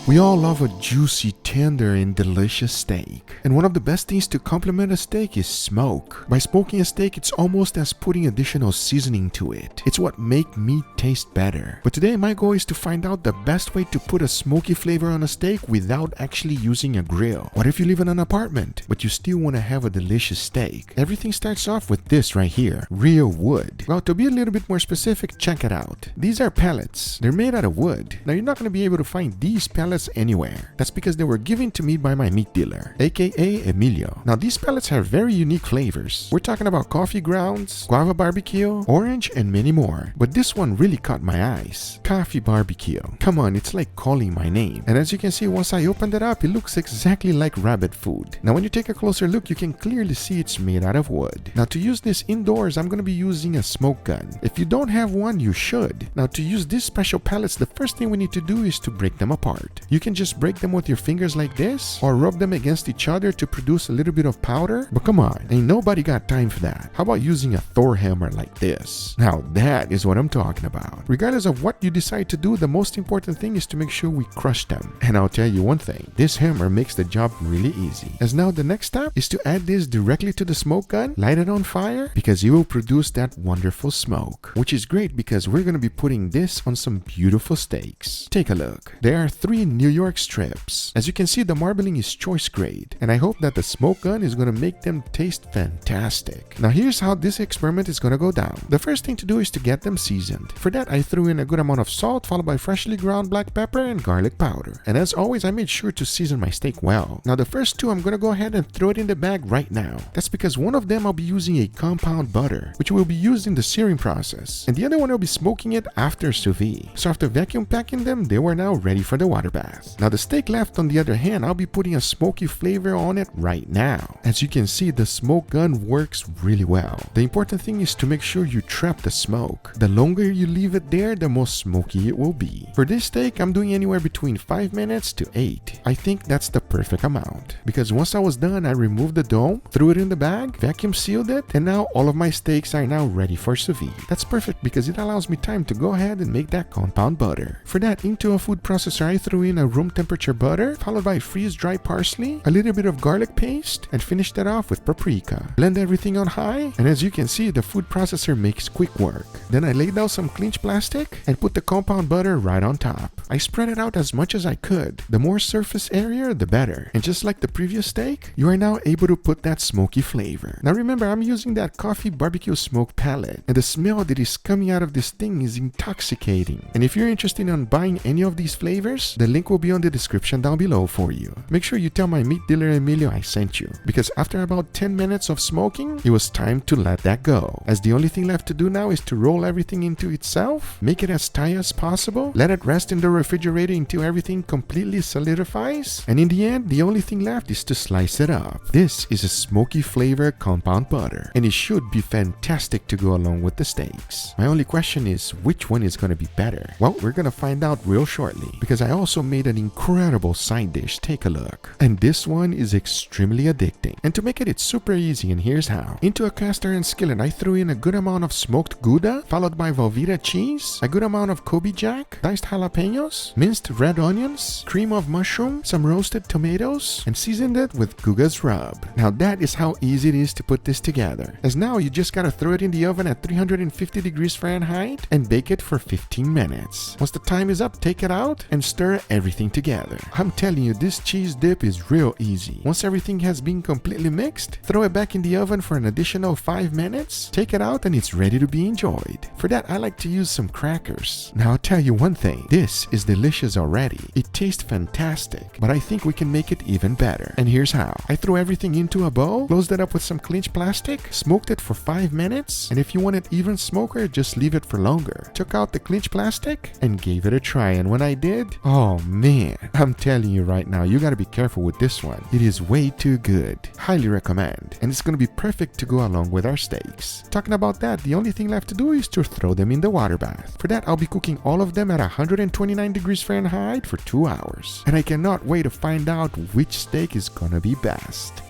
We all love a juicy, tender, and delicious steak. And one of the best things to complement a steak is smoke. By smoking a steak, it's almost as putting additional seasoning to it. It's what makes meat taste better. But today my goal is to find out the best way to put a smoky flavor on a steak without actually using a grill. What if you live in an apartment, but you still want to have a delicious steak? Everything starts off with this right here, real wood. Well, to be a little bit more specific, check it out. These are pellets. They're made out of wood. Now you're not going to be able to find these pellets anywhere. That's because they were given to me by my meat dealer, aka Emilio. Now these pellets have very unique flavors. We're talking about coffee grounds, guava barbecue, orange, and many more. But this one really caught my eyes. Coffee barbecue. Come on, it's like calling my name. And as you can see, once I opened it up, it looks exactly like rabbit food. Now when you take a closer look, you can clearly see it's made out of wood. Now to use this indoors, I'm going to be using a smoke gun. If you don't have one, you should. Now to use these special pellets, the first thing we need to do is to break them apart. You can just break them with your fingers like this, or rub them against each other to produce a little bit of powder. But come on, ain't nobody got time for that. How about using a Thor hammer like this? Now that is what I'm talking about. Regardless of what you decide to do, the most important thing is to make sure we crush them. And I'll tell you one thing, this hammer makes the job really easy. As now the next step is to add this directly to the smoke gun, light it on fire, because it will produce that wonderful smoke. Which is great because we're going to be putting this on some beautiful steaks. Take a look. There are 3 New York strips. As you can see, the marbling is choice grade, and I hope that the smoke gun is going to make them taste fantastic. Now here's how this experiment is going to go down. The first thing to do is to get them seasoned. For that, I threw in a good amount of salt, followed by freshly ground black pepper and garlic powder. And as always, I made sure to season my steak well. Now the first 2, I'm going to go ahead and throw it in the bag right now. That's because one of them I'll be using a compound butter, which will be used in the searing process, and the other one I'll be smoking it after sous vide. So after vacuum packing them, they were now ready for the water bath. Now the steak left, on the other hand, I'll be putting a smoky flavor on it right now. As you can see, the smoke gun works really well. The important thing is to make sure you trap the smoke. The longer you leave it there, the more smoky it will be. For this steak, I'm doing anywhere between 5 minutes to 8. I think that's the perfect amount. Because once I was done, I removed the dome, threw it in the bag, vacuum sealed it, and now all of my steaks are now ready for sous vide. That's perfect because it allows me time to go ahead and make that compound butter. For that, into a food processor, I threw in a room temperature butter, followed by freeze-dried parsley, a little bit of garlic paste, and finished that off with paprika. Blend everything on high, and as you can see, the food processor makes quick work. Then I laid down some clinch plastic and put the compound butter right on top. I spread it out as much as I could. The more surface area, the better. And just like the previous steak, you are now able to put that smoky flavor. Now remember, I'm using that coffee barbecue smoke pellet, and the smell that is coming out of this thing is intoxicating. And if you're interested in buying any of these flavors, the link will be on the description down below for you. Make sure you tell my meat dealer Emilio I sent you, because after about 10 minutes of smoking, it was time to let that go. As the only thing left to do now is to roll everything into itself, make it as tight as possible, let it rest in the refrigerator until everything completely solidifies, and in the end, the only thing left is to slice it up. This is a smoky flavor compound butter, and it should be fantastic to go along with the steaks. My only question is, which one is going to be better? Well, we're going to find out real shortly, because I also made an incredible side dish. Take a look. And this one is extremely addicting. And to make it, it's super easy, and here's how. Into a cast iron skillet, I threw in a good amount of smoked Gouda, followed by Velveeta cheese, a good amount of Kobe Jack, diced jalapenos, minced red onions, cream of mushroom, some roasted tomatoes, and seasoned it with Guga's rub. Now that is how easy it is to put this together. As now you just gotta throw it in the oven at 350 degrees Fahrenheit and bake it for 15 minutes. Once the time is up, take it out and stir everything together. I'm telling you, this cheese dip is real easy. Once everything has been completely mixed, throw it back in the oven for an additional 5 minutes, take it out, and it's ready to be enjoyed. For that, I like to use some crackers. Now I'll tell you one thing, this is delicious already. It tastes fantastic, but I think we can make it even better. And here's how. I threw everything into a bowl, closed it up with some clinch plastic, smoked it for 5 minutes, and if you want it even smoker, just leave it for longer. Took out the clinch plastic and gave it a try, and when I did, oh man, I'm telling you right now, you gotta be careful with this one. It is way too good. Highly recommend. And it's gonna be perfect to go along with our steaks. Talking about that, the only thing left to do is to throw them in the water bath. For that, I'll be cooking all of them at 129 degrees Fahrenheit for 2 hours. And I cannot wait to find out which steak is gonna be best.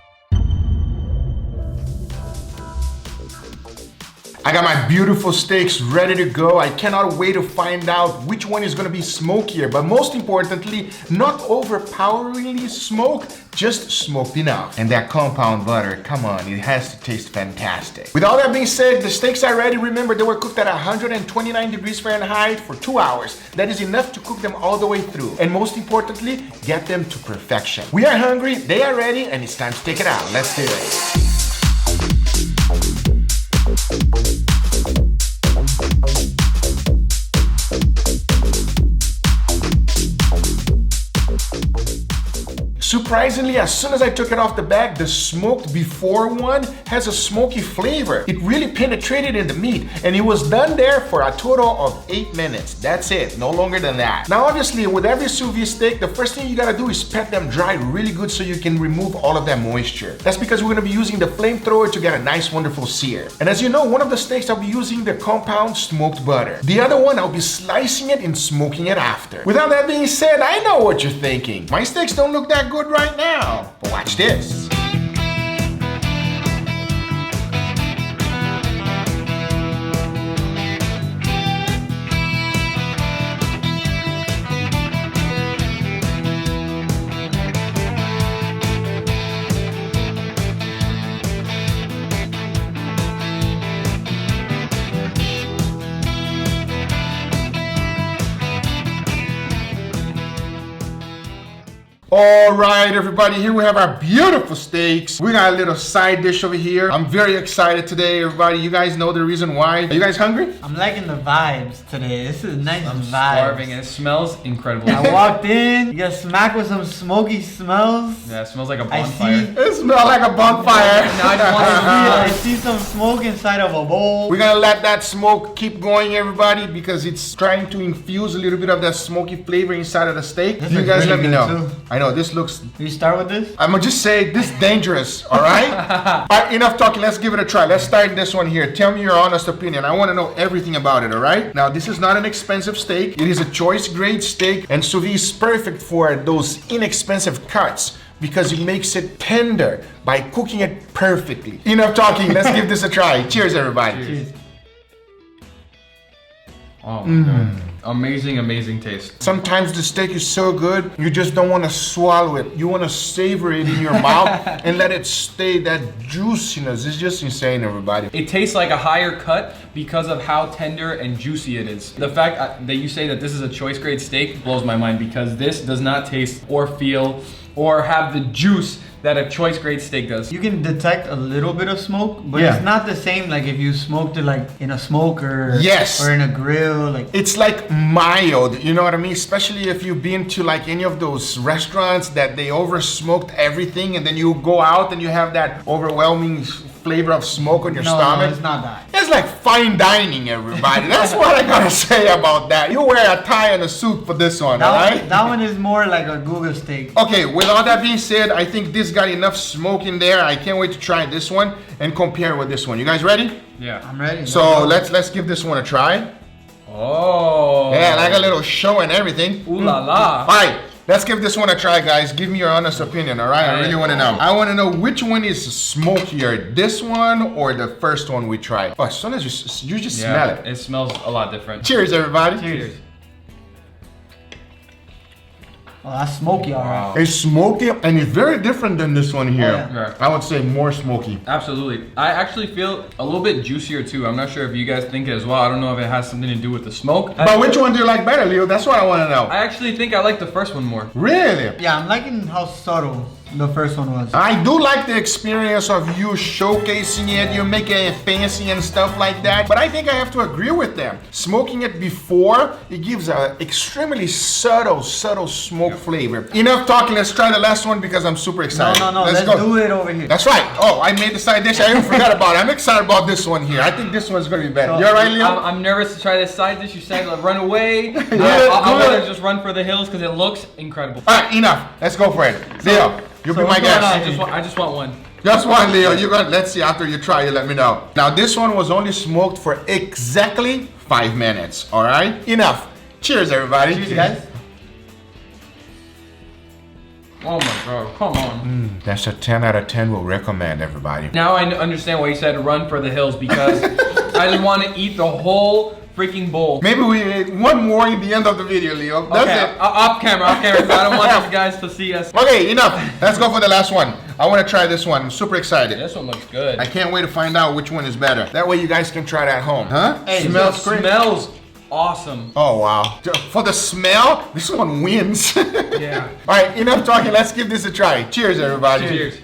I got my beautiful steaks ready to go. I cannot wait to find out which one is gonna be smokier, but most importantly, not overpoweringly smoked, just smoked enough. And that compound butter, come on, it has to taste fantastic. With all that being said, the steaks are ready. Remember, they were cooked at 129 degrees Fahrenheit for 2 hours. That is enough to cook them all the way through. And most importantly, get them to perfection. We are hungry, they are ready, and it's time to take it out. Let's do it. Surprisingly, as soon as I took it off the bag, the smoked before one has a smoky flavor. It really penetrated in the meat, and it was done there for a total of 8 minutes. That's it, no longer than that. Now, obviously, with every sous vide steak, the first thing you gotta do is pat them dry really good so you can remove all of that moisture. That's because we're gonna be using the flamethrower to get a nice, wonderful sear. And as you know, one of the steaks I'll be using the compound smoked butter. The other one, I'll be slicing it and smoking it after. Without that being said, I know what you're thinking. My steaks don't look that good right now, but watch this. All right, everybody, here we have our beautiful steaks. We got a little side dish over here. I'm very excited today, everybody. You guys know the reason why. Are you guys hungry? I'm liking the vibes today. This is nice I'm vibes. starving and it smells incredible. I walked in, you got smacked with some smoky smells. Yeah, it smells like a I bonfire. see, It smells like a bonfire. Now I just want I see some smoke inside of a bowl. We're gonna let that smoke keep going, everybody, because it's trying to infuse a little bit of that smoky flavor inside of the steak. This You looks guys really let me good, know. too. I know, this looks... You start with this? I'm gonna just say, this is dangerous, all right? All right, enough talking, let's give it a try. Let's start this one here. Tell me your honest opinion. I wanna know everything about it, all right? Now, this is not an expensive steak. It is a choice grade steak, and sous vide is perfect for those inexpensive cuts because it makes it tender by cooking it perfectly. Enough talking, let's give this a try. Cheers, everybody. Cheers. Oh my god. Amazing, amazing taste. Sometimes the steak is so good, you just don't want to swallow it. You want to savor it in your mouth and let it stay, that juiciness. It's just insane, everybody. It tastes like a higher cut because of how tender and juicy it is. The fact that you say that this is a choice grade steak blows my mind because this does not taste or feel or have the juice that a choice grade steak does. You can detect a little bit of smoke, but Yeah. it's not the same like if you smoked it like in a smoker Yes. or in a grill. Like It's like mild, you know what I mean? Especially if you've been to like any of those restaurants that they over smoked everything and then you go out and you have that overwhelming flavor of smoke on your stomach. No, it's not that. It's like fine dining, everybody. That's what I gotta say about that. You wear a tie and a suit for this one, alright? That one is more like a Guga steak. Okay, with all that being said, I think this got enough smoke in there. I can't wait to try this one and compare with this one. You guys ready? Yeah. I'm ready. So let's give this one a try. Oh. Yeah, like a little show and everything. Ooh la la. Alright, let's give this one a try, guys. Give me your honest opinion, alright? I really want to know. I want to know which one is smokier, this one or the first one we tried. Oh, as soon as you just smell it. It smells a lot different. Cheers, everybody. Cheers. Oh, that's smoky, alright. It's smoky and it's very different than this one here. Oh, yeah. I would say more smoky. Absolutely. I actually feel a little bit juicier too. I'm not sure if you guys think it as well. I don't know if it has something to do with the smoke. But which one do you like better, Leo? That's what I want to know. I actually think I like the first one more. Really? Yeah, I'm liking how subtle the first one was. I do like the experience of you showcasing it, you make it fancy and stuff like that, but I think I have to agree with them. Smoking it before, it gives a extremely subtle smoke flavor. Enough talking, let's try the last one because I'm super excited. No, let's do it over here. That's right. Oh, I made the side dish. I even forgot about it. I'm excited about this one here. I think this one's gonna be better. So, You alright, Leo? I'm nervous to try this side dish. You said like, run away. Yeah, I'll do it. rather just run for the hills because it looks incredible. Alright, enough. Let's go for it. Leo, you'll be so my what's going guest. on? I just want one. Just one, Leo. You're gonna let's see after you try. You let me know. Now this one was only smoked for exactly 5 minutes. All right, enough. Cheers, everybody. Cheers, guys. Oh my god, come on. That's a 10 out of 10. We'll recommend, everybody. Now I understand why you said run for the hills because I just want to eat the whole freaking bowl. Maybe we eat one more in the end of the video, Leo. That's Okay, it. off camera, so I don't want these guys to see us. Okay, enough. Let's go for the last one. I want to try this one. I'm super excited. This one looks good. I can't wait to find out which one is better. That way you guys can try it at home. Huh? Hey, Smells great. Smells awesome. Oh, wow. For the smell, this one wins. Yeah. All right, enough talking. Let's give this a try. Cheers, everybody. Cheers.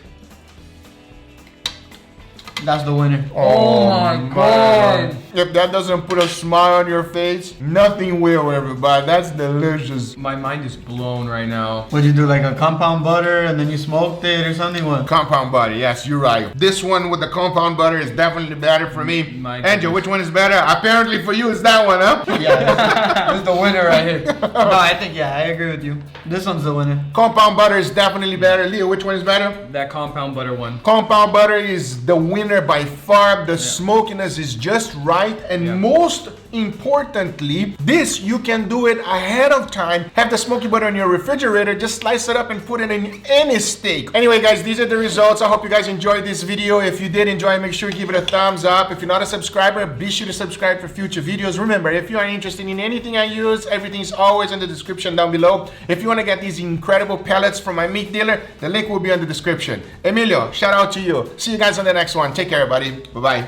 That's the winner. Oh my God. If that doesn't put a smile on your face, nothing will, everybody. That's delicious. My mind is blown right now. What'd you do, like a compound butter and then you smoked it or something? What? Compound butter, yes, you're right. This one with the compound butter is definitely better for me. Angel, which one is better? Apparently for you, it's that one, huh? Yeah, This is the winner right here. no, I think, yeah, I agree with you. This one's the winner. Compound butter is definitely better. Leo, which one is better? That compound butter one. Compound butter is the winner by far. The smokiness is just right. And most importantly, this you can do it ahead of time. Have the smoky butter in your refrigerator. Just slice it up and put it in any steak. Anyway, guys, these are the results. I hope you guys enjoyed this video. If you did enjoy, make sure you give it a thumbs up. If you're not a subscriber, be sure to subscribe for future videos. Remember, if you are interested in anything I use, everything's always in the description down below. If you want to get these incredible pellets from my meat dealer, the link will be in the description. Emilio, shout out to you. See you guys on the next one. Take care, everybody. Bye-bye.